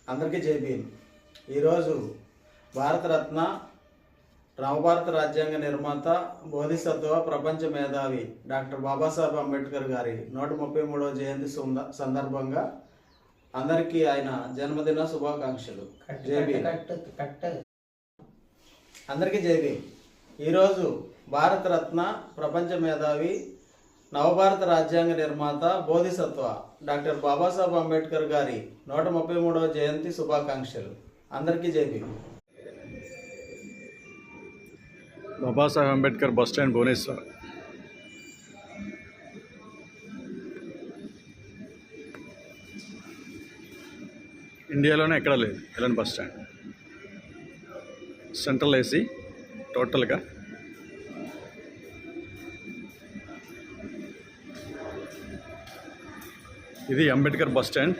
అందరికీ జై భీమ్. ఈరోజు భారతరత్న నవభారత రాజ్యాంగ నిర్మాత బోధిసత్వ ప్రపంచ మేధావి డాక్టర్ బాబాసాహెబ్ అంబేద్కర్ గారి 133వ జయంతి సందర్భంగా అందరికీ ఆయన జన్మదిన శుభాకాంక్షలు. జై భీమ్. అందరికీ జై భీమ్. ఈరోజు భారతరత్న ప్రపంచ మేధావి నవభారత రాజ్యాంగ నిర్మాత బోధిసత్వ డాక్టర్ బాబాసాహెబ్ అంబేద్కర్ గారి 133వ జయంతి శుభాకాంక్షలు. అందరికీ జై భీమ్. Babasaheb Ambedkar bus stand Bhubaneswar. ఇండియాలోనే ఎక్కడ లేదు ఇలాంటి బస్ స్టాండ్. సెంట్రల్ ఏసీ టోటల్గా. ఇది అంబేద్కర్ బస్ స్టాండ్.